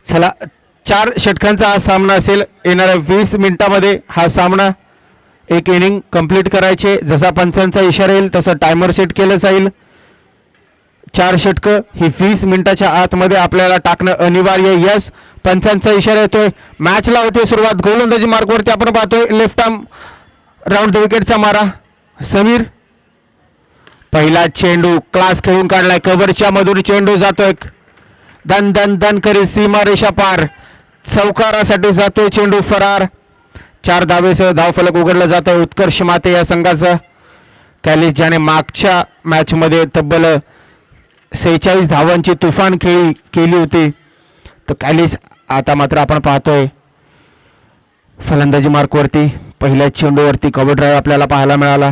चला 4 षटकांचा हा सामना असेल. येणाऱ्या 20 मिनिटांमध्ये हा सामना एक इनिंग कंप्लीट करायचे. जसा पंचांचा इशारा येईल तसं टायमर सेट केलं जाईल. 4 षटकं ही 20 मिनिटाच्या आतमध्ये आपल्याला टाकणं अनिवार्य. यस, पंचांचा इशारा येतोय. मॅचला होते सुरुवात. गोलंदाजी मार्कवरती आपण पाहतोय लेफ्ट आर्म राऊंड द विकेटचा मारा समीर. पहिला चेंडू क्लास खेळून काढलाय. कव्हरच्या मधून चेंडू जातोय. दन दन दन करीत सीमा रेषा पार. चौकारासाठी जातोय चेंडू फरार. 4 धावेसह धावफलक उघडलं जातं उत्कर्ष माते या संघाचं. कॅलिस ज्याने मागच्या मॅचमध्ये तब्बल 46 धावांची तुफान खेळी केली होती, तर कॅलिस आता मात्र आपण पाहतोय फलंदाजी मार्कवरती. पहिल्या चेंडूवरती कव्हर ड्राईव्ह आपल्याला पाहायला मिळाला.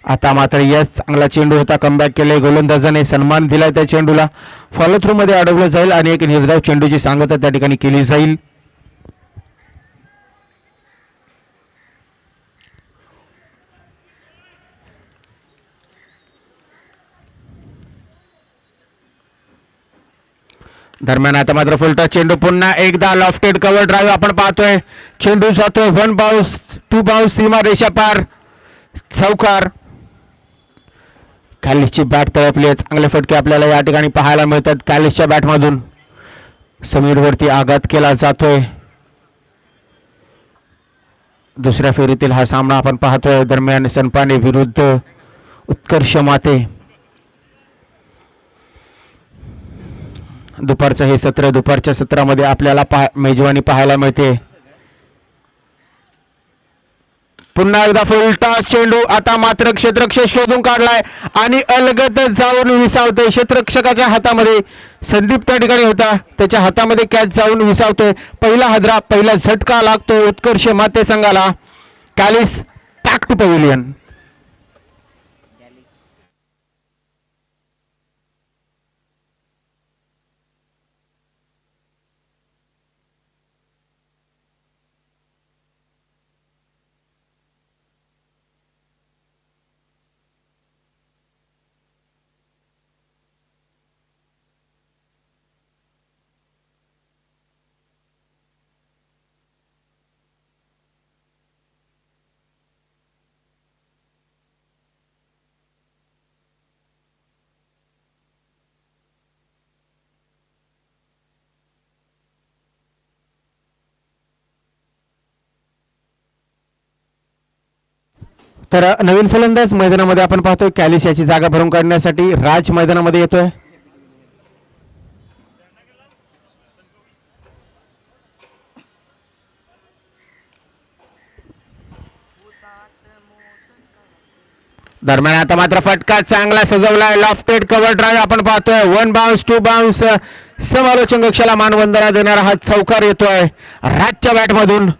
आता मात्र यस, चांगला चेंडू होता. कमबॅक केले. गोलंदाजाने सन्मान दिलाय त्या चेंडूला. फॉलो थ्रू मध्ये अडवलं जाईल आणि एक निर्धाव चेंडूची सांगता त्या ठिकाणी केली जाईल. दरम्यान आता मात्र फुलटॉस चेंडू. पुन्हा एकदा लॉफ्टेड कव्हर ड्राईव्ह आपण पाहतोय. चेंडू जातोय 1 बाउन्स 2 बाउन्स सीमा रेषा पार. चौकार. कॅलिसची बॅट तळपली. चांगले फटके आपल्याला या ठिकाणी पाहायला मिळतात. कॅलिसच्या बॅटमधून समीरवरती आघात केला जातोय. दुसऱ्या फेरीतील हा सामना आपण पाहतोय. दरम्यान सनपाने विरुद्ध उत्कर्ष माते. दुपारचं हे सत्र. दुपारच्या सत्रामध्ये आपल्याला मेजवानी पाहायला मिळते. पुन्हा एकदा फुलटॉस चेंडू. आता मात्र क्षेत्ररक्षक शोधून काढलाय आणि अलगद जाऊन विसावतोय. क्षेत्ररक्षकाच्या हातामध्ये संदीप त्या ठिकाणी होता, त्याच्या हातामध्ये कॅच जाऊन विसावतोय. पहिला हादरा, पहिला झटका लागतोय उत्कर्ष माते संघाला. Kallis back to pavilion. तर नवीन फलंदाज मैदानामध्ये आपण पाहतोय. कॅलिस याची जागा भरून काढण्यासाठी राज मैदानामध्ये येतोय. दरम्यान आता मात्र फटका चांगला सजवलाय. लॉफ्टेड कव्हर ड्राईव्ह आपण पाहतोय. 1 बाउन्स 2 बाउन्स. समालोचक कक्षाला मानवंदना देणारा हा चौकार येतोय राजच्या बॅटमधून.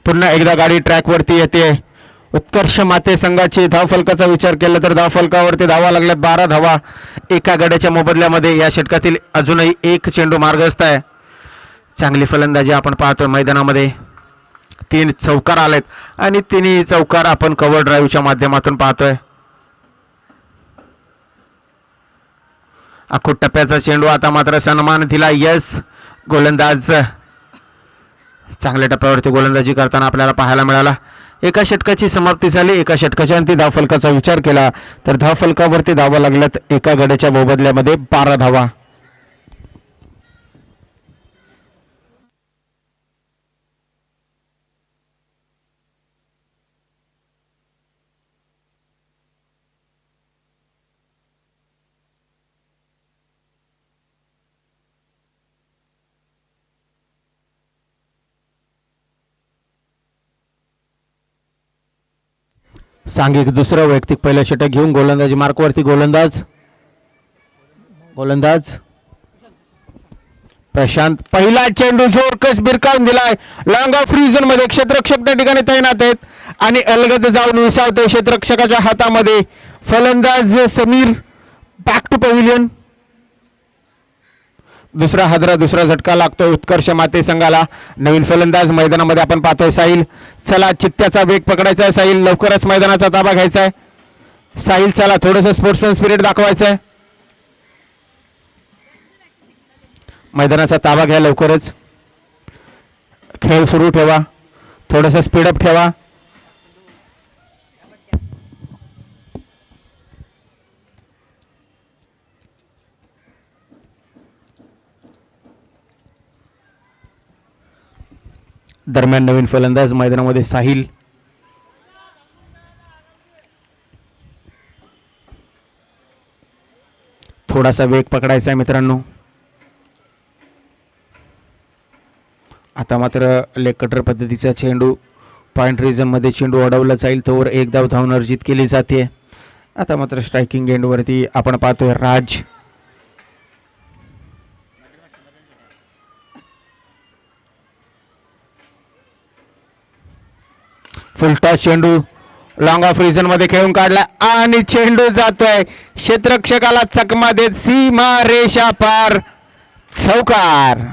पुन्हा एकदा गाडी ट्रॅकवरती येते. उत्कर्ष माते संघाची धावफलकाचा विचार केला तर धावफलकावरती धावा लागल्यात 12 धावा एका गड्याच्या मोबदल्यामध्ये. या षटकातील अजूनही एक चेंडू मार्गस्थ आहे. चांगली फलंदाजी आपण पाहतोय मैदानामध्ये. 3 चौकार आलेत आणि 3 चौकार आपण कव्हर ड्राईव्हच्या माध्यमातून पाहतोय. अखूट टप्प्याचा चेंडू. आता मात्र सन्मान दिला. यस, गोलंदाज चांगल्या टप्प्यावरती गोलंदाजी करताना आपल्याला पाहायला मिळाला. एका षटकाची समाप्ती झाली. एका षटकाच्या अंती धावफलकाचा विचार केला तर धावफलकावरती धावा लागल्यात एका गड्याच्या मोबदल्यामध्ये 12 धावा. सांघिक दुसरं वैयक्तिक पहिलं षटक घेऊन गोलंदाजी मार्कवरती गोलंदाज प्रशांत. पहिला चेंडू जोरकस बिरकावून दिलाय. लॉंग ऑफ रिजन मध्ये क्षेत्ररक्षक त्या ठिकाणी तैनात आहेत आणि अलगद जाऊन विसावते क्षेत्ररक्षकाच्या हातामध्ये. फलंदाज समीर बॅक टू पॅव्हिलियन. दुसरा हादरा, दुसरा झटका लागतोय उत्कर्ष माते संघाला. नवीन फलंदाज मैदानामध्ये आपण पाहतोय साहिल. चला, चित्त्याचा वेग पकडायचा आहे साहिल. लवकरच मैदानाचा ताबा घ्यायचा आहे साहिल. चला, थोडंसं स्पोर्ट्समॅन स्पिरिट दाखवायचं आहे. मैदानाचा ताबा घ्या लवकरच. खेळ सुरू ठेवा, थोडंसं स्पीडअप ठेवा. दरम्यान नवीन फलंदाज मैदानामध्ये साहिल. थोडासा वेग पकडायचा आहे मित्रांनो. आता मात्र लेग कटर पद्धतीचा चेंडू पॉइंट रिजनमध्ये चेंडू अडवला जाईल, तोवर एक धाव धावून अर्जित केली जाते. आता मात्र स्ट्रायकिंग एंडवरती आपण पाहतोय राज. फुलटॉस चेंडू लॉंग ऑफ रिजन मध्ये खेळून काढला आणि चेंडू जातोय क्षेत्ररक्षकाला चकमा देत सीमा रेषा पार. चौकार.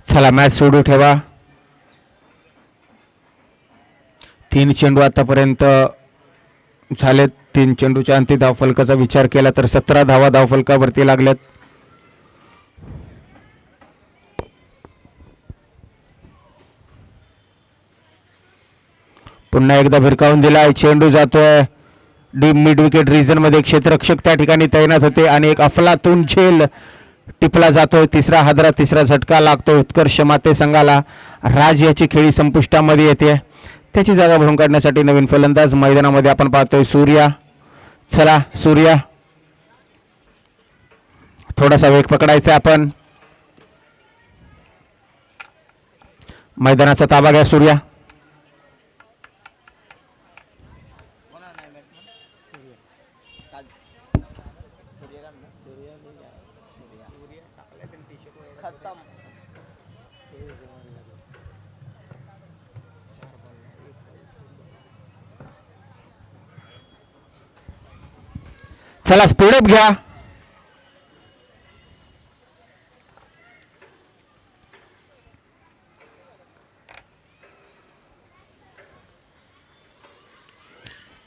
चला मॅच सुरू ठेवा. 3 चेंडू आतापर्यंत झालेत. 3 चेंडूच्या अंती धावफलकाचा विचार केला तर 17 धावा धावफलकावरती लागल्यात. पुन्हा एकदा भिरकावून दिलाय. चेंडू जातोय डीप मिड विकेट रिजन मध्ये. क्षेत्ररक्षक त्या ठिकाणी तैनात होते आणि एक अफलातून झेल टिपला जातोय. तिसरा हादरा, तिसरा झटका लागतो उत्कर्ष माते संघाला. राज याची खेळी संपुष्टामध्ये येते. त्याची जागा भरून काढण्यासाठी नवीन फलंदाज मैदानामध्ये आपण पाहतोय सूर्या. चला सूर्या, थोडासा वेग पकडायचा आपण. मैदानाचा ताबा घ्या सूर्या. चला स्पीडअप घ्या.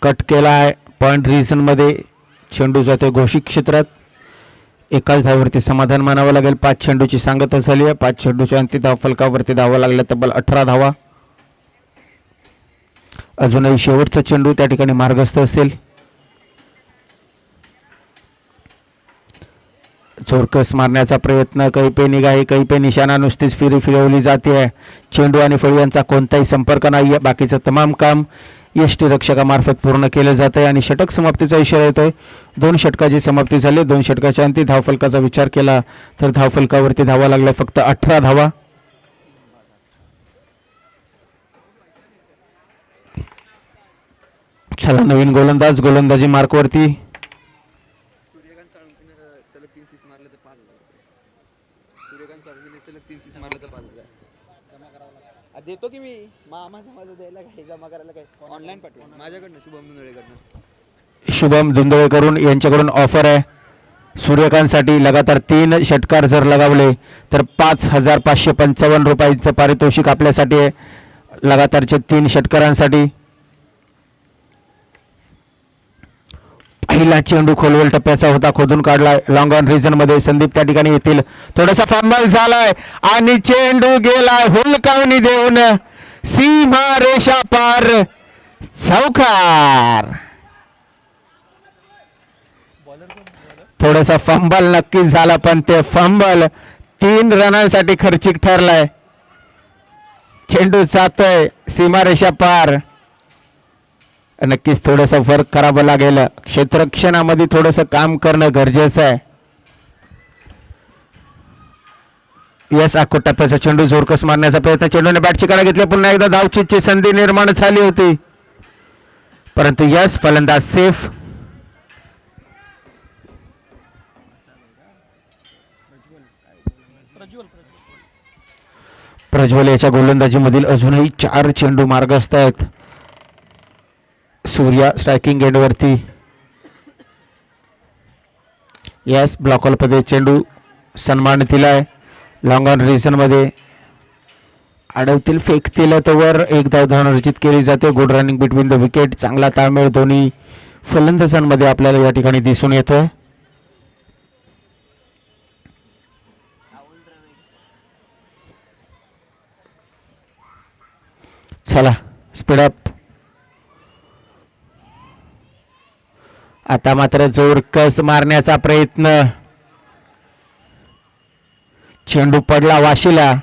कट केलाय पॉइंट रिजन मध्ये. चेंडू जातोय घोषित क्षेत्रात. एकाच धावेवरती समाधान मानावं लागेल. 5 चेंडूची सांगता झाली आहे. 5 चेंडूच्या अंती धावफलकावरती धावा लागल्या तब्बल 18 धावा. अजूनही शेवटचा चेंडू त्या ठिकाणी मार्गस्थ असेल. चोरकस मारण्याचा प्रयत्न. काही पे निघाही, काही पे निशाणा. नुसतीच फिरी फिरवली जाते. चेंडू आणि फळी यांचा कोणताही संपर्क नाही. बाकीचं तमाम काम यष्टीरक्षकामार्फत पूर्ण केलं जात आहे आणि षटक समाप्तीचा इशारा येतोय. 2 षटकाची समाप्ती झाली. 2 षटकाच्या अंती धावफलकाचा विचार केला तर धावफलकावरती धावा लागल्या फक्त 18 धावा. चला नवीन गोलंदाज गोलंदाजी मार्कवरती. देतो की मी माझं द्यायला काय जमा करायला काय ऑनलाईन पाठवून माझ्याकडनं शुभम धुंदळेकडनं. शुभम धुंदळेकरून यांच्याकडून ऑफर आहे सूर्यकांतसाठी. लगातार 3 षटकार जर लगावले तर 5,555 रुपयांचं पारितोषिक आपल्यासाठी आहे लगातारचे 3 षटकारांसाठी. पहिला चेंडू खोलवेल टप्प्याचा होता, खोदून काढलाय लॉंग ऑन रिजन मध्ये. संदीप त्या ठिकाणी येतील. थोडासा फंबल झालाय आणि चेंडू गेलाय हुलकावणी देऊन सीमा रेषा पार. चौकार. थोडासा फंबल नक्कीच झाला पण ते फंबल 3 रनांसाठी खर्चिक ठरलाय. चेंडू जातोय सीमारेषा पार. नक्कीच थोडंसं फरक करावं लागेल. क्षेत्ररक्षणामध्ये थोडंसं काम करणं गरजेचं आहे. यस आखो टप्प्याचा चेंडू जोरकस मारण्याचा प्रयत्न. चेंडूने बॅटची कडा घेतली. पुन्हा एकदा धावचीची संधी निर्माण झाली होती परंतु यस फलंदाज सेफ. प्रज्वल याच्या गोलंदाजीमधील अजूनही 4 चेंडू मार्गस्थ आहेत. सूर्या स्ट्रायकिंग एंडवरती. यस ब्लॉकमध्ये चेंडू सन्मान दिलाय. लॉंग ऑन रिझनमध्ये अडवतील फेकतील तोवर एक धाव धनर्जित केली जाते. Good running between the wicket. चांगला ताळमेळ दोन्ही फलंदाजांमध्ये आपल्याला या ठिकाणी दिसून येतोय. चला स्पीडअप. आता मात्र जोरकस मारण्याचा प्रयत्न. चेंडू पडला वाशीला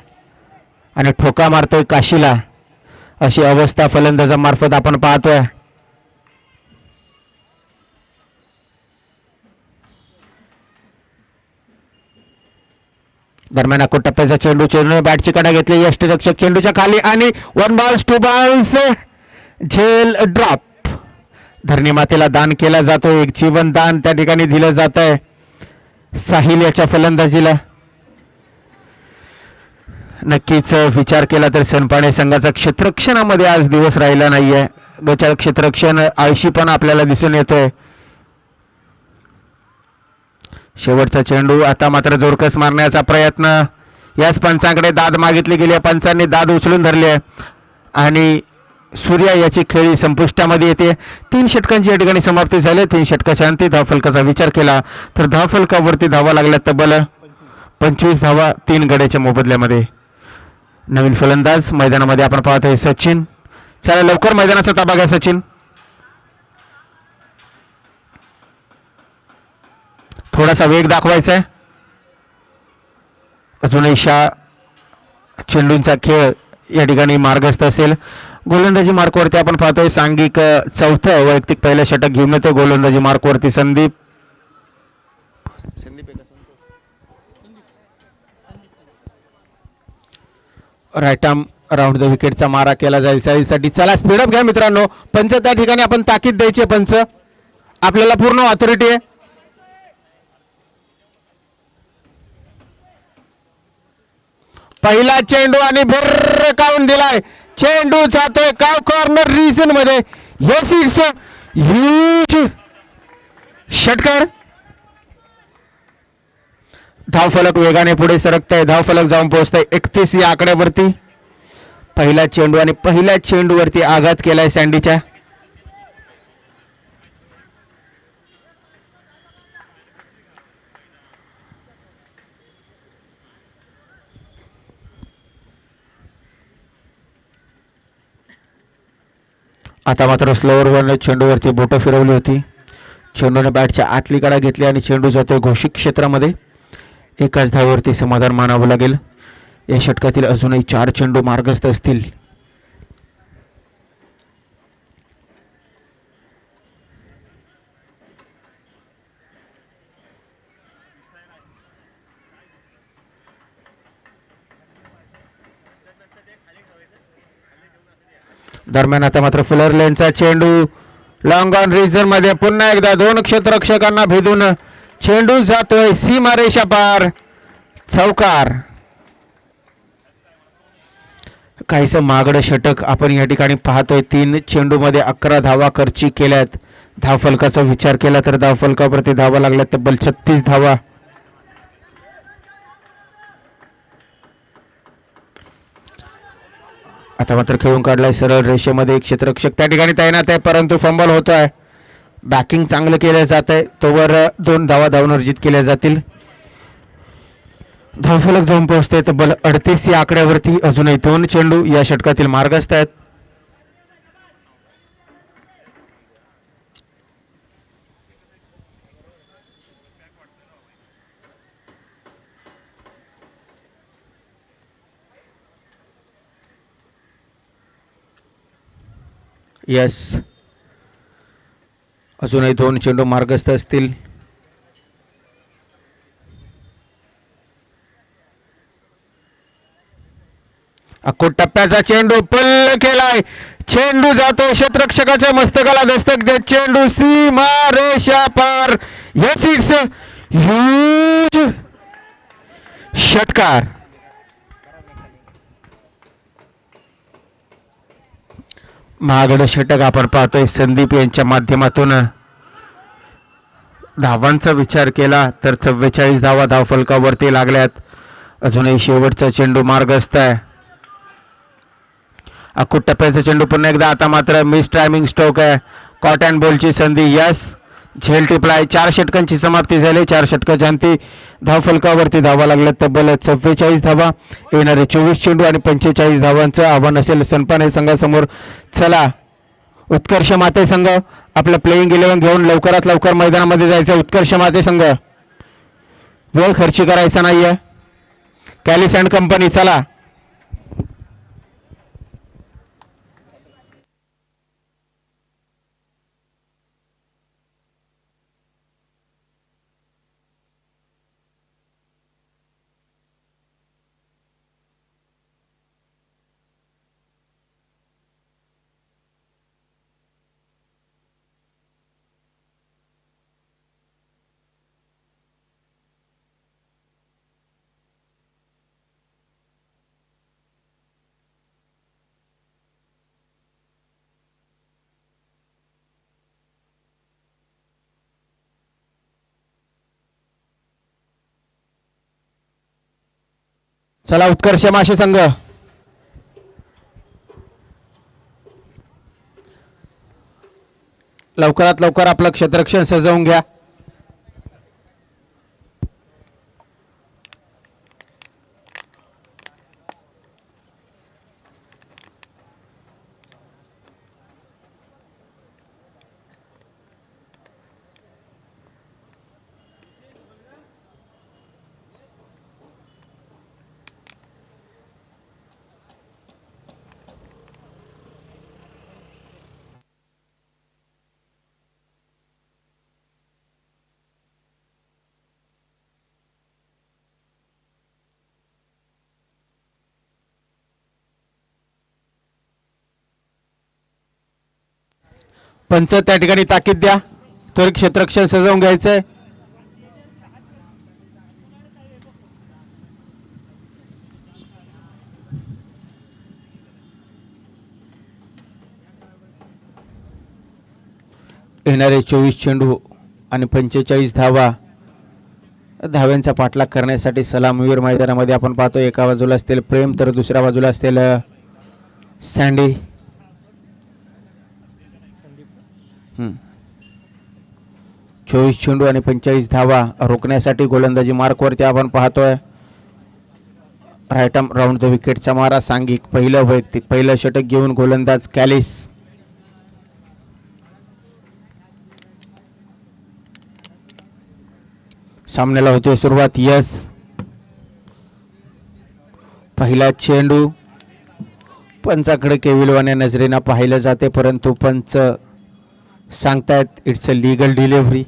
आणि ठोका मारतोय काशीला, अशी अवस्था फलंदाजामार्फत आपण पाहतोय. दरम्यान अकोट टप्प्याचा चेंडू. चेंडूने बॅटची कडा घेतली. यष्टीरक्षक चेंडूच्या खाली आणि 1 बॉल्स 2 बॉल्स. झेल ड्रॉप. धरणी मातेला दान केला जातो. एक जीवन दान त्या ठिकाणी दिलं जात आहे साहिल याच्या फलंदाजीला. नक्कीच विचार केला तर सनपाणे संघाचा क्षेत्ररक्षणामध्ये आज दिवस राहिला नाहीये. गोचार क्षेत्ररक्षण आळशीपणा आपल्याला दिसून येतोय. शेवटचा चेंडू. आता मात्र जोरकस मारण्याचा प्रयत्न. याच पंचांकडे दाद मागितली गेली. पंचांनी दाद उचलून धरली आहे आणि सूर्या याची खेळी संपुष्टामध्ये येते. 3 षटकांची या ठिकाणी समाप्ती झाली. 3 षटकाच्या अंती धावफलकाचा विचार केला तर धावफलकावरती धावा लागल्या तब्बल 25 धावा 3 गड्याच्या मोबदल्यामध्ये. नवीन फलंदाज मैदानामध्ये आपण पाहतोय सचिन. चला लवकर मैदानाचा ताबा घ्या सचिन. थोडासा वेग दाखवायचा आहे. अजूनही चेंडूंचा खेळ या ठिकाणी मार्गस्थ असेल. गोलंदाजी मार्कवरती आपण पाहतोय सांघिक 4थं वैयक्तिक पहिलं षटक घेऊन येतो. गोलंदाजी मार्कवरती Sandeep. Right arm round the विकेटचा मारा केला जाईल साईसाठी. चला स्पीडअप घ्या मित्रांनो. पंच त्या ठिकाणी आपण ताकीद द्यायची. पंच आपल्याला पूर्ण ऑथॉरिटी आहे. पहिला चेंडू आणि भरकावून दिलाय. चेंडू जातोय काव कॉर्नर रिजन मध्ये. येस इट्स ह्यूज षटकार. धावफलक वेगाने पुढे सरकतंय. धावफलक जाऊन पोहोचतंय 31 या आकड्यावरती. पहिला चेंडू आणि पहिल्या चेंडूवरती आघात केलाय सँडीच्या. आता मात्र स्लोअरवरने चेंडूवरती बोटं फिरवली होती. चेंडूने बॅटच्या आतली कडा घेतली आणि चेंडू जातोय घोषित क्षेत्रामध्ये. एकाच धावेवरती समाधान मानावं लागेल. या षटकातील अजूनही 4 चेंडू मार्गस्थ असतील. दरम्यान आता मात्र फुलर लेनचा चेंडू लॉंग ऑन रिजन मध्ये. पुन्हा एकदा 2 क्षेत्ररक्षकांना भेदून चेंडू जातोय सीमारेषा पार. चौकार. काहीसं मागडं षटक आपण या ठिकाणी पाहतोय. 3 चेंडू मध्ये 11 धावा खर्ची केल्यात. धावफलकाचा विचार केला तर धावफलकावरती धावा लागल्या तब्बल 36 धावा. आता मात्र खेळून काढलाय सरळ रेषेमध्ये. एक क्षेत्ररक्षक त्या ठिकाणी तैनात आहे परंतु फंबल होतोय. बॅकिंग चांगलं केलं जात आहे. तोवर 2 धावा धावून केल्या जातील. धावफलक जाऊन पोहोचते तब्बल 38 या आकड्यावरती. अजूनही 2 चेंडू या षटकातील मार्गस्थ आहेत. यस अजूनही 2 चेंडू मार्गस्थ असतील. अकोट टप्प्याचा चेंडू पल्ल केलाय. चेंडू जातो क्षेत्ररक्षकाच्या मस्तकाला दस्तक देत. चेंडू सीमा रेषा पार. यस इट्स ह्यूज षटकार. महागड षटक आपण पाहतोय संदीप यांच्या माध्यमातून. धावांचा विचार केला तर 44 धावा धावफलकावरती लागल्यात. अजूनही शेवटचा चेंडू मार्गस्थ आहे. अकूट टप्प्याचा चेंडू पुन्हा एकदा. आता मात्र मिस टायमिंग स्ट्रोक आहे. कॉट अँड बॉलची संधी. यस, झेल टिपलाय. 4 षटकांची समाप्ती झाली. 4 षटकाच्या अंती धावफलकावरती धावा लागल्या तब्बल 44 धावा. येणारे 24 चेंडू आणि 45 धावांचं आव्हान असेल सनपाने संघासमोर. चला, उत्कर्ष माते संघ आपलं प्लेइंग 11 घेऊन लवकरात लवकर मैदानामध्ये जायचं. उत्कर्ष माते संघ, वेळ खर्ची करायचा नाहीये. कॅलिस अँड कंपनी, चला. चला, उत्कर्ष माशे संघ, लवकरात लवकर आपलं क्षेत्ररक्षण सजवून घ्या. पंच त्या ठिकाणी ताकीद द्या. त्वरित क्षेत्ररक्षण सजवून घ्यायचंय. येणारे 24 चेंडू आणि 45 धावा. धाव्यांचा पाठलाग करण्यासाठी सलामीवीर मैदानामध्ये आपण पाहतो. एका बाजूला असतील प्रेम तर दुसऱ्या बाजूला असतील सँडी. 24 चेंडू आणि 45 धावा रोखण्यासाठी गोलंदाजी मार्कवरती आपण पाहतोय. राईट आर्म राऊंड द विकेटचा मारा. सांघिक पहिलं वैयक्तिक पहिलं षटक घेऊन गोलंदाज कॅलिस. सामन्याला होते सुरुवात. यस, पहिला चेंडू. पंचाकडे केविलवाने नजरेनं पाहिलं जाते, परंतु पंच सांगतायत इट्स अ लीगल डिलिव्हरी.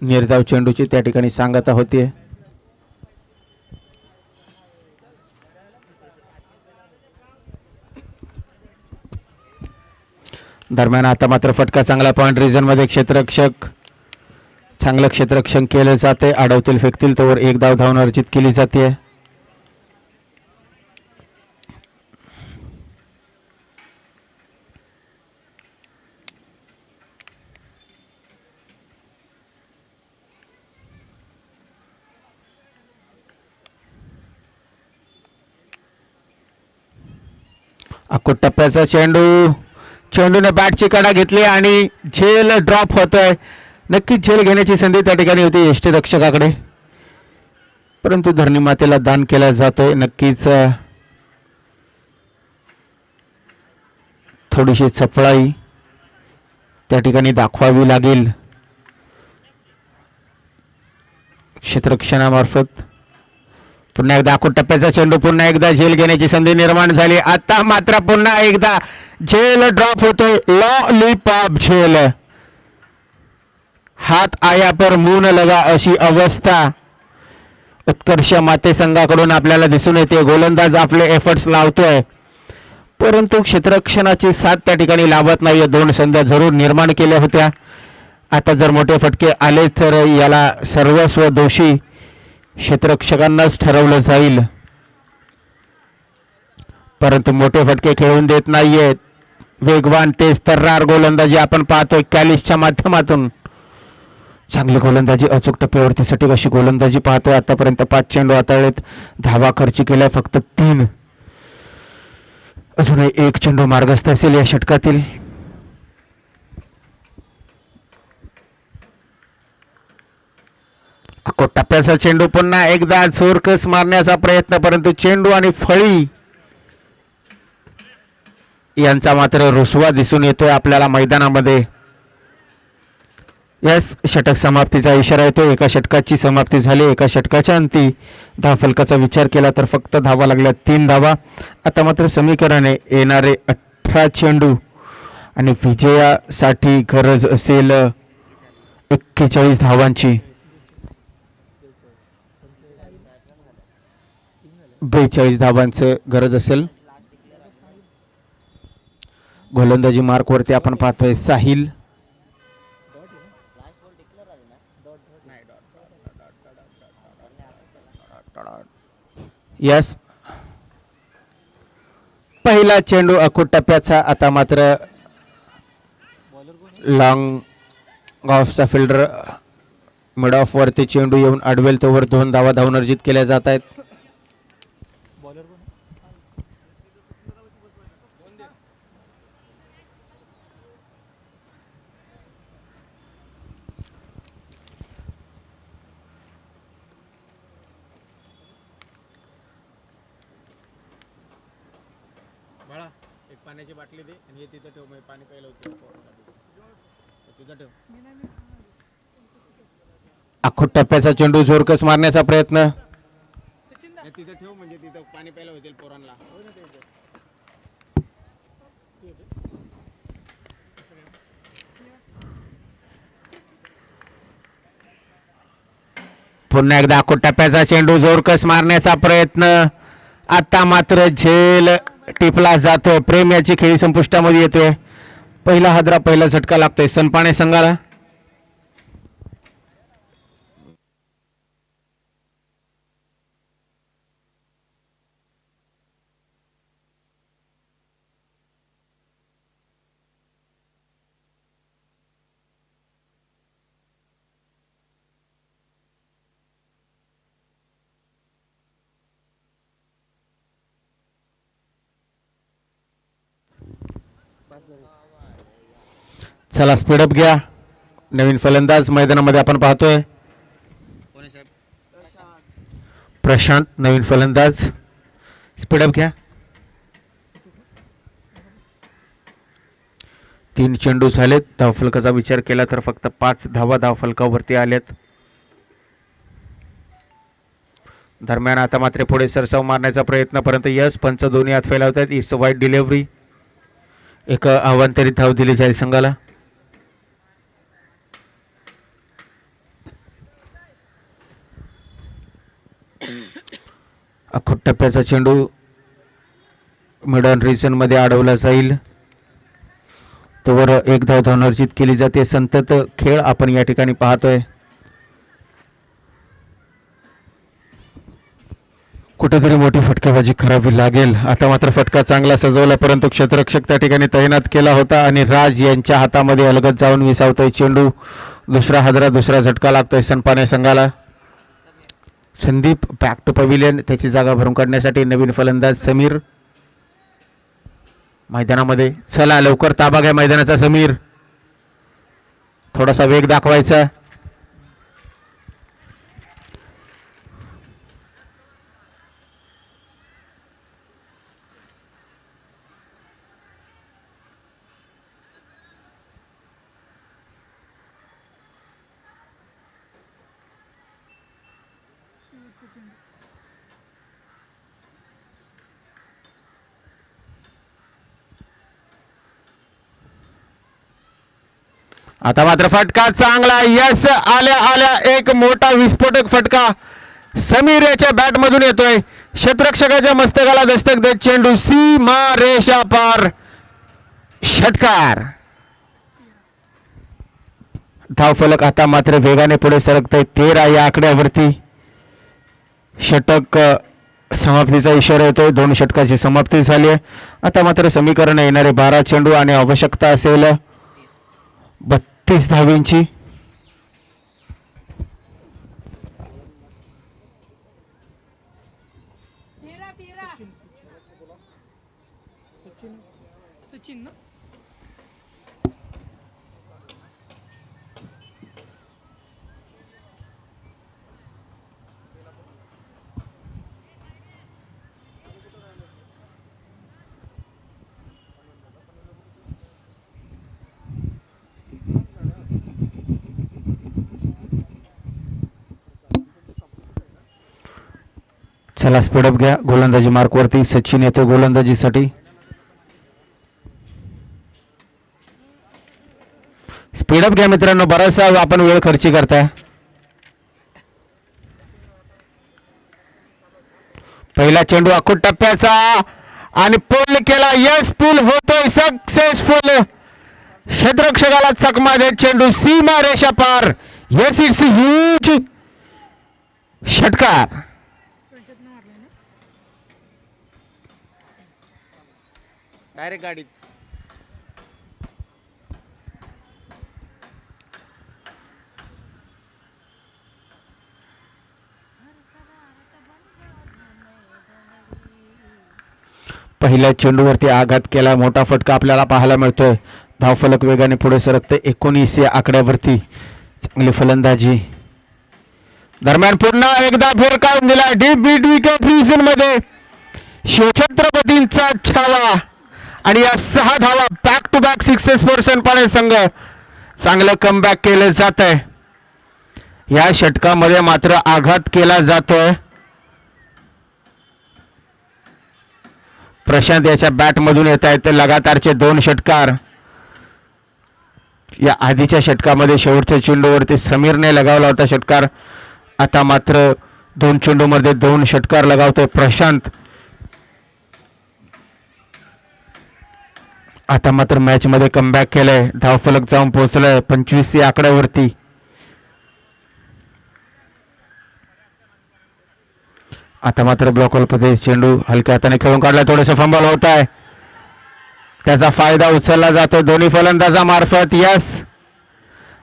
निर्धाव चेंडूची त्या ठिकाणी सांगता होतीये. दरम्यान आता मात्र फटका चांगला. पॉइंट रिजन मध्ये क्षेत्ररक्षक चांगलं क्षेत्ररक्षण केलं जाते. अडवतील फेकतील तोवर एक धाव धावून अर्जित केली जाते. अकोट टप्प्याचा चेंडू. चेंडूने बॅटची कडा घेतली आणि झेल ड्रॉप होतोय. नक्कीच झेल घेण्याची संधी त्या ठिकाणी होती यष्टीरक्षकाकडे, परंतु धरणी मातेला दान केला जातोय. नक्कीच थोडीशी चपळाई त्या ठिकाणी दाखवावी लागेल क्षेत्ररक्षणामार्फत. पुन्हा एकदा अकोट टप्प्याचा चेंडू. पुन्हा एकदा झेल घेण्याची संधी निर्माण झाली. आता मात्र पुन्हा एकदा झेल ड्रॉप होतोय. लॉलीपॉप झेल. हात आया पर मुंह लगा अशी अवस्था उत्कर्ष माते संघाकडून आपल्याला दिसून येते. गोलंदाज आपले एफर्ट्स लावतोय, परंतु क्षेत्ररक्षणाची साथ त्या ठिकाणी लाभत नाहीये. 2 संध्या जरूर निर्माण केल्या होत्या. आता जर मोठे फटके आले तर याला सर्वस्व दोषी क्षेत्ररक्षकांनाच ठरवलं जाईल, परंतु मोठे फटके खेळून देत नाहीयेत. वेगवान तेज तर्रार गोलंदाजी आपण पाहतोय कॅलिसच्या माध्यमातून. चांगली गोलंदाजी, अचूक टप्प्यावरती सटीक अशी गोलंदाजी पाहतोय. आतापर्यंत 5 चेंडू हाताळलेत, धावा खर्ची केल्या फक्त 3. अजूनही 1 चेंडू मार्गस्थ असेल या षटकातील. टप्प्याचा चेंडू पुन्हा एकदा चोरकस मारण्याचा प्रयत्न, परंतु चेंडू आणि फळी यांचा मात्र रुसवा दिसून येतोय आपल्याला मैदानामध्ये. यस, षटक समाप्तीचा इशारा येतो. एका षटकाची समाप्ती झाली. एका षटकाच्या अंती धावफलकाचा विचार केला तर फक्त धावा लागल्या 3 धावा. आता मात्र समीकरणे येणारे 18 चेंडू आणि विजयासाठी गरज असेल 41 धावांची. 42 धावांचं गरज असेल. गोलंदाजी मार्कवरती आपण पाहतोय साहिल. यस, पहिला चेंडू अखूट टप्प्याचा. आता मात्र लॉंग ऑफचा फिल्डर मिड ऑफ वरती चेंडू येऊन अडवेल तोवर 2 धावा धावून केल्या जात आहेत. एक पाण्याची बाटली दे आणि हे तिथं ठेव, मी पाणी प्यायला होते तिथं ठेव. अखूट टप्प्याचा चेंडू जोरकस मारण्याचा प्रयत्न. तिथं ठेव म्हणजे तिथं पाणी प्यायला होतील पोरांना. पुन्हा एकदा अखूट टप्प्याचा चेंडू जोरकस मारण्याचा प्रयत्न. आता मात्र झेल टिपला जातोय. प्रेम याची खेळी संपुष्टामध्ये येतोय. पहिला हादरा, पहिला झटका लागतोय सनपाणे संघाला. चला स्पीडअप घ्या. नवीन फलंदाज मैदानामध्ये आपण पाहतोय. प्रशांत नवीन फलंदाज. स्पीडअप घ्या. 3 चेंडू झालेत. धावफलकाचा विचार केला तर फक्त 5 धावा धावफलकावरती आल्यात. दरम्यान आता मात्र पुढे सरसाव मारण्याचा प्रयत्न, परंतु यश पंच दोन्ही हात फैलावतात. इट्स वाईट डिलिव्हरी. एक अवांतरित धाव दिली जाईल संघाला. अखूट टप्प्याचा चेंडू मिडन रिजन मध्ये अडवला जाईल. तोवर 1 धाव धावून केली जाते. संतत खेळ आपण या ठिकाणी पाहतोय. कुठेतरी मोठी फटकेबाजी करावी लागेल. आता मात्र फटका चांगला सजवला, परंतु क्षेत्ररक्षक त्या ठिकाणी तैनात केला होता आणि राज यांच्या हातामध्ये अलगद जाऊन विसावतोय चेंडू. दुसरा हादरा, दुसरा झटका लागतोय सनपाने संघाला. Sandeep back to pavilion. त्याची जागा भरून काढण्यासाठी नवीन फलंदाज समीर मैदानामध्ये. चला लवकर ताबा घ्या मैदानाचा समीर. थोडासा वेग दाखवायचा. आता मात्र फटका चांगला. यस, आल्या आल्या एक मोठा विस्फोटक फटका समीर याच्या बॅट मधून येतोय. क्षेत्ररक्षकाच्या मस्तकाला दस्तक देत चेंडू सीमा रेषा पार. षटकार. धावफलक आता मात्र वेगाने पुढे सरकतोय. 13 या आकड्यावरती. षटक समाप्तीचा इशारा येतोय. 2 षटकाची समाप्ती झाली आहे. आता मात्र समीकरण येणारे 12 चेंडू आणि आवश्यकता असेल 32 धावेंची. सचिन ना चला स्पीडअप घ्या. गोलंदाजी मार्कवरती सचिन येतो गोलंदाजीसाठी. स्पीडअप घ्या मित्रांनो, बराचसा आपण वेळ खर्ची करताय. पहिला चेंडू अखूट टप्प्याचा आणि पुल केला. यस, पुल होतोय सक्सेसफुल. क्षेत्ररक्षकाला चकमा देत चेंडू सीमा रेषा पार. येस, इट्स ह्यूज षटकार. डायरेक्ट गाडीत. पहिल्या चेंडूवरती आघात केला. मोठा फटका आपल्याला पाहायला मिळतोय. धावफलक वेगाने पुढे सरकते. 19 या आकड्यावरती चांगली फलंदाजी. दरम्यान पुन्हा एकदा फिरकावून दिला डीप बीट विकेट रिजन मध्ये. शिवछत्रपतींचा छावा आणि या 6 धावा back to back sixes for Sanpane संघ. चांगलं कमबॅक केलं जात आहे. या षटकामध्ये मात्र आघात केला जातोय. प्रशांत याच्या बॅटमधून येत आहेत लगातारचे 2 षटकार. या आधीच्या षटकामध्ये शेवटच्या चेंडूवरती समीरने लगावला होता षटकार. आता मात्र 2 चेंडूमध्ये 2 षटकार लगावतोय प्रशांत. आता मात्र मॅच मध्ये कमबॅक केलंय. धावफलक जाऊन पोहोचलाय 25 या आकड्यावरती. आता मात्र ब्लॉकवरती चेंडू हलक्या हाताने खेळून काढला. थोडंसं फंबल होत आहे. त्याचा फायदा उचलला जातो दोन्ही फलंदाजामार्फत. यस,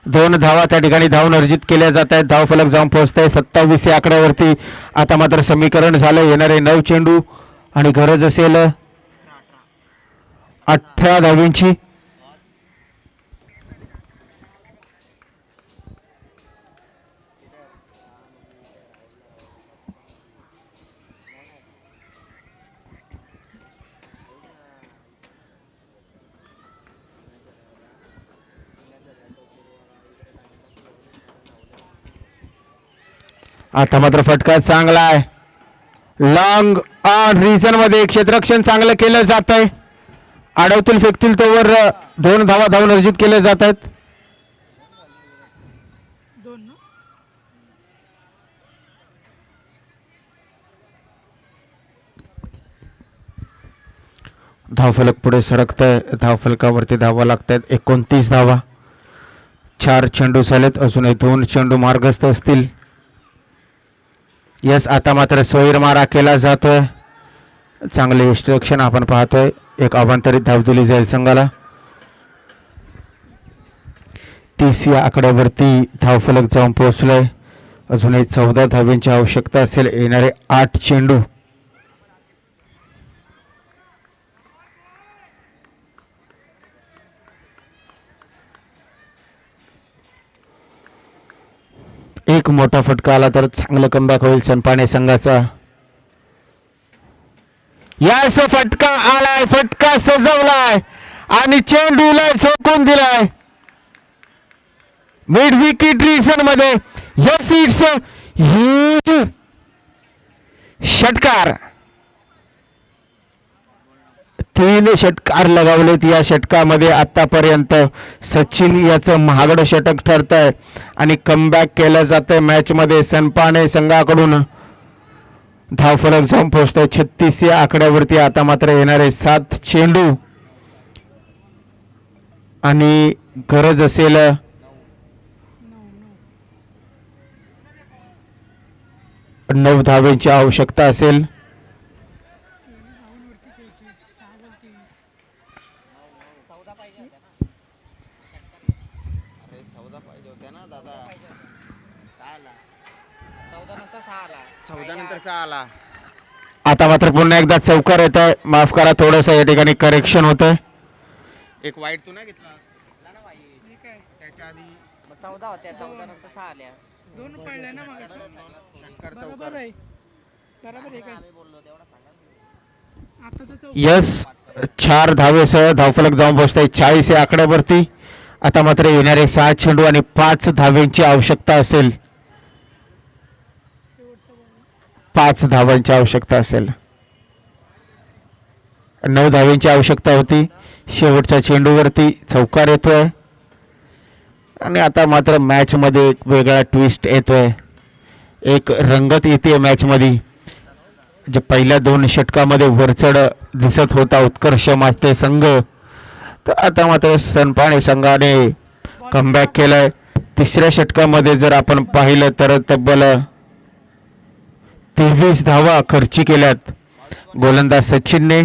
2 धावा त्या ठिकाणी धावून अर्जित केल्या जात आहेत. धावफलक जाऊन पोहोचतंय 27 या आकड्यावरती. आता मात्र समीकरण झालं येणारे 9 चेंडू आणि गरज असेल 18 धावींची. आता मात्र फटका चांगला आहे. लॉंग ऑन रिजन मध्ये क्षेत्ररक्षण चांगलं केलं जात आहे. आडवतील फेकतील तोवर 2 धावा धावून अर्जित केल्या जात आहेत. 2 ना धावफलक पुढे सरकत आहे. धावफलकावरती धावा लागत आहेत 29 धावा. 4 चेंडू झालेत. अजूनही 2 चेंडू मार्गस्थ असतील. यस, आता मात्र सोयीर मारा केला जातोय. चांगले यष्टिरक्षण आपण पाहतोय. एक अवांतरित धाव दिली जाईल संघाला. 30 या आकड्यावरती धावफलक जाऊन पोहोचलाय. अजूनही 14 धाव्यांची आवश्यकता असेल येणारे 8 चेंडू. एक मोठा फटका आला तर चांगलं कमबॅक होईल सनपाणे संघाचा. यास फटका आलाय. फटका सजवलाय आणि चेंडूला झोकून दिलाय मिड विकेट रिजन मध्ये. यस, इट्स ह्यूज षटकार. 3 षटकार लगावलेत या षटकामध्ये आतापर्यंत. सचिन याचं महागडं षटक ठरत आहे आणि कमबॅक केलं जातंय मॅच मध्ये सनपाणे संघाकडून. धावफलक जाऊन पोहोचतोय 36 या आकड्यावरती. आता मात्र येणारे 7 चेंडू आणि गरज असेल 9 धावेची आवश्यकता असेल 14 नंतर 6 आला. आता मात्र पुन्हा एकदा चौकार येत आहे. माफ करा, थोडंसं या ठिकाणी करेक्शन होतंय. एक वाईट तू नाही घेतला त्याच्या आधी. 14 होत्या, 14 नंतर 6 आल्या. दोन पडले ना मग. षटकार बरोबर चौकार. आहे, बरोबर आहे काय. आम्ही बोललो तेवढं सांगा. आता तर चौक- यस, 4 धावेसह धावफलक जाऊन पोहोचतंय 40 या आकड्यावरती. आता मात्र येणारे 6 चेंडू आणि 5 धावेंची आवश्यकता असेल. 5 धावांची आवश्यकता असेल. 9 धावेंची आवश्यकता होती. शेवटच्या चेंडूवरती चौकार येतोय आणि आता मात्र मॅच मध्ये एक वेगळा ट्विस्ट येतोय. एक रंगत येते मॅच मध्ये. जे पहिल्या 2 षटकामध्ये वरचढ दिसत होता उत्कर्ष माते संघ, तर आता मात्र सनपाणे संघाने कमबॅक केलाय. तिसऱ्या षटकामध्ये जर आपण पाहिलं तर तब्बल 23 धावा खर्ची केल्यात गोलंदाज सचिनने.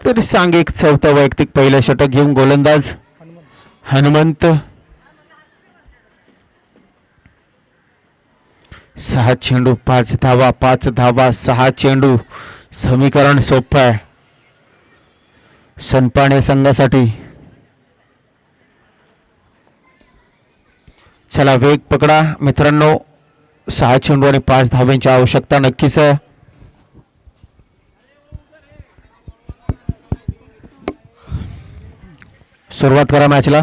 तर सांघिक चौथा वैयक्तिक पहिलं षटक घेऊन गोलंदाज हनुमंत. 6 चेंडू 5 धावा, 5 धावा 6 चेंडू. समीकरण सोपं आहे सनपाणे संघासाठी. चला वेग पकडा मित्रांनो. 6 चेंडू आणि 5 धावांची आवश्यकता नक्कीच आहे. सुरुवात करा मॅचला.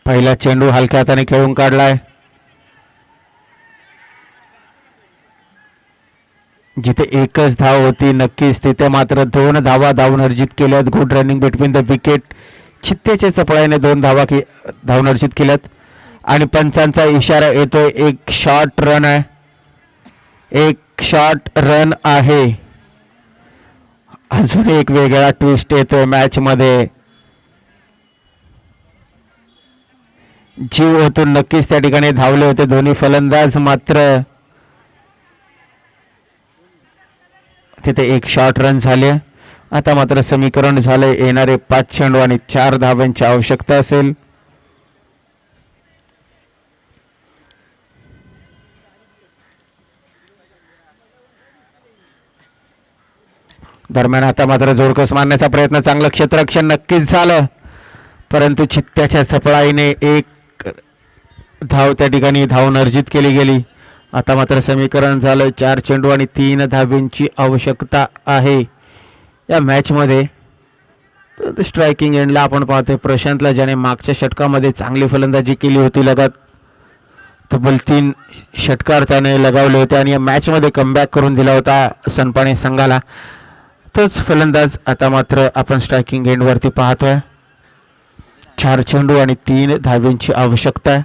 पहिला चेंडू हलक्या हाताने खेळून काढलाय. जिथे एकच धाव होती नक्कीच तिथे मात्र 2 धावा धावून अर्जित केल्यात. Good running between the wicket. चित्तेच्या चपळाईने 2 धावून अर्जित केल्यात आणि पंचांचा इशारा येतोय. एक शॉर्ट रन आहे, एक शॉर्ट रन आहे. अजून एक वेगळा ट्विस्ट येतोय मॅच मध्ये. जीव ओतून नक्कीच त्या ठिकाणी धावले होते दोन्ही फलंदाज, मात्र तिथे एक शॉर्ट रन झाले. आता मात्र समीकरण झाले येणारे 5 चेंडू आणि 4 धावांची आवश्यकता असेल. दरम्यान आता मात्र जोरकस मारण्याचा प्रयत्न, चांगलं क्षेत्ररक्षण नक्कीच झालं, परंतु चित्त्याच्या चपळाईने एक धाव त्या ठिकाणी धावून अर्जित केली गेली. आता मात्र समीकरण झालं 4 चेंडू आणि 3 धावेंची आवश्यकता आहे या मॅचमध्ये. तर स्ट्रायकिंग एंडला आपण पाहतोय प्रशांतला, ज्याने मागच्या षटकामध्ये चांगली फलंदाजी केली होती. तब्बल 3 षटकार त्याने लगावले होते आणि या मॅचमध्ये कमबॅक करून दिला होता सनपाणे संघाला. तोच फलंदाज आता मात्र आपण स्ट्रायकिंग एंडवरती पाहतोय. 4 चेंडू आणि 3 धावेंची आवश्यकता आहे.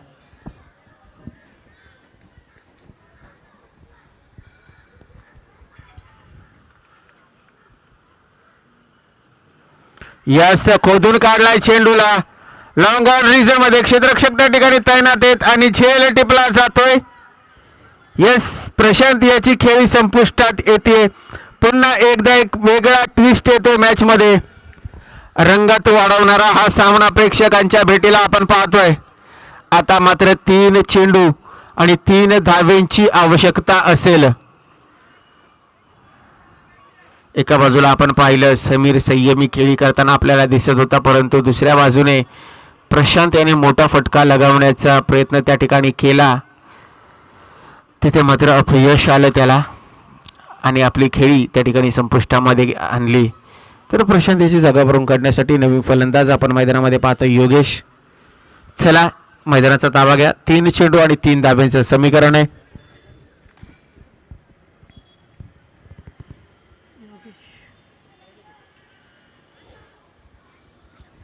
यस, खोदून काढलाय चेंडूला. लॉंग ऑन रिझन मध्ये क्षेत्ररक्षक त्या ठिकाणी तैनात आहेत आणि झेल टिपला जातोय. यस, प्रशांत याची खेळी संपुष्टात येते. पुन्हा एकदा एक वेगळा ट्विस्ट येतोय मॅच मध्ये. रंगात वाढवणारा हा सामना प्रेक्षकांच्या भेटीला आपण पाहतोय. आता मात्र 3 चेंडू आणि 3 धावेंची आवश्यकता असेल. एका बाजूला आपण पाहिलं समीर संयमी खेळी करताना आपल्याला दिसत होता, परंतु दुसऱ्या बाजूने प्रशांत याने मोठा फटका लगावण्याचा प्रयत्न त्या ठिकाणी केला. तिथे मात्र अपयश आलं त्याला आणि आपली खेळी त्या ठिकाणी संपुष्टामध्ये आणली. तर प्रशांत याची जागा भरून काढण्यासाठी नवीन फलंदाज आपण मैदानामध्ये पाहतो, योगेश. चला मैदानाचा ताबा घ्या. 3 चेंडू आणि 3 धाब्यांचं समीकरण आहे.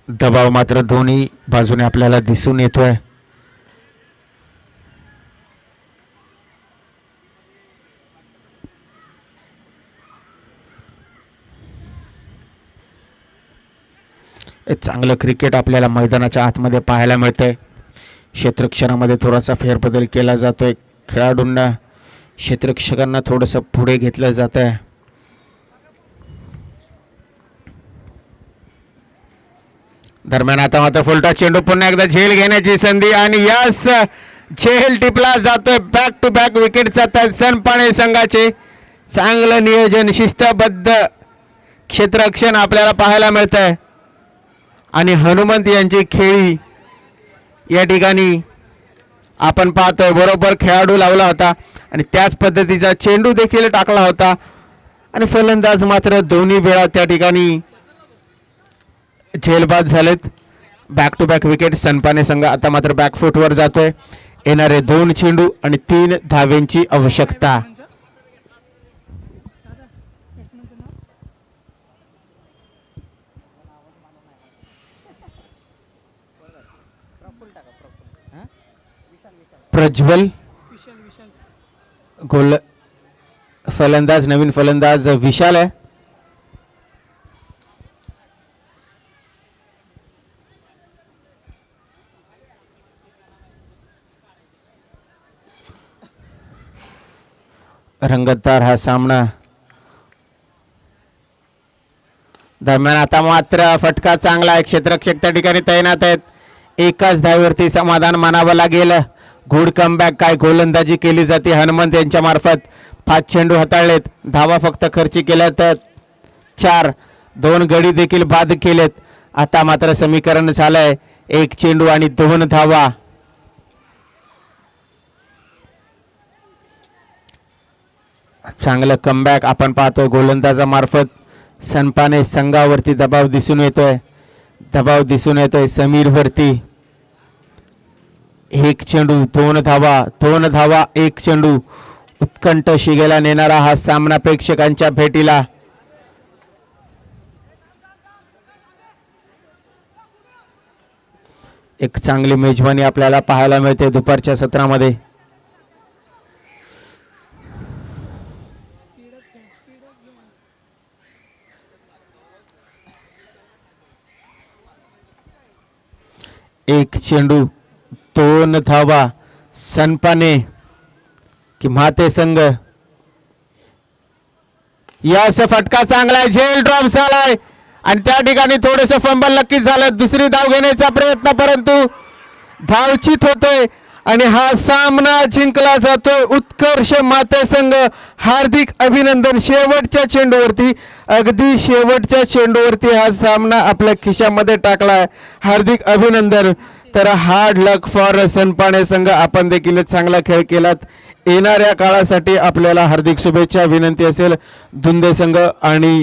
दबाव मात्र दोन्ही बाजूने आपल्याला दिसून येतोय. चांगलं क्रिकेट आपल्याला मैदानाच्या आतमध्ये पाहायला मिळतंय. क्षेत्ररक्षणामध्ये थोडासा फेरबदल केला जातोय. खेळाडूंना क्षेत्ररक्षकांना थोडंसं पुढे घेतलं जात आहे. दरम्यान आता मात्र फुलटा चेंडू पुन्हा एकदा झेल घेण्याची संधी आणि यस झेल टिपला जातोय. बॅक टू बॅक विकेट जातात सनपाणे संघाचे. चांगलं नियोजन शिस्तबद्ध क्षेत्ररक्षण आपल्याला पाहायला मिळत आहे आणि हनुमंत यांची खेळी या ठिकाणी आपण पाहतोय. बरोबर खेळाडू लावला होता आणि त्याच पद्धतीचा चेंडू देखील टाकला होता आणि फलंदाज मात्र दोन्ही वेळा त्या ठिकाणी झेलबाद झालेत. बॅक टू बॅक विकेट सनपाने संघ आता मात्र बॅकफुटवर जातोय. येणारे 2 चेंडू आणि 3 धावेंची आवश्यकता. बॅट्समनचं नाव प्रज्वल विशाल विशाल गोल फलंदाज नवीन फलंदाज विशाल आहे. रंगतदार हा सामना. दरम्यान आता मात्र फटका चांगला आहे. क्षेत्ररक्षक त्या ठिकाणी तैनात आहेत. एकाच धावेवरती समाधान मानावं लागेल. Good comeback. काय गोलंदाजी केली जाते हनुमंत यांच्या मार्फत. 5 चेंडू हाताळलेत. धावा फक्त खर्ची केल्या तर 4. 2 गडी देखील बाद केलेत. आता मात्र समीकरण झालंय 1 चेंडू आणि 2 धावा. चांगलं कमबॅक आपण पाहतो गोलंदाजामार्फत. सनपाने संघावरती दबाव दिसून येतोय समीर वरती. 1 चेंडू 2 धावा 2 धावा 1 चेंडू. उत्कंठ शिगेला नेणारा हा सामना प्रेक्षकांच्या भेटीला. एक चांगली मेजवानी आपल्याला पाहायला मिळते दुपारच्या सत्रामध्ये. एक चेंडू 2 धावा. सनपाने की म्हाते संघ. यास फटका चांगला आहे. झेल ड्रॉप झालाय आणि त्या ठिकाणी थोडेसे फंबल नक्कीच झालं. दुसरी धाव घेण्याचा प्रयत्न परंतु धावचित होतोय आणि हा सामना जिंकला जातोय. उत्कर्ष माते संघ. हार्दिक अभिनंदन. शेवटच्या चेंडूवरती अगदी शेवटच्या चेंडूवरती हा सामना आपल्या खिशामध्ये टाकलाय. हार्दिक अभिनंदन. तर हार्ड लक फॉर सनपाणे संघ. आपण देखील चांगला खेळ केलात. येणाऱ्या काळासाठी आपल्याला हार्दिक शुभेच्छा. विनंती असेल धुंदे संघ आणि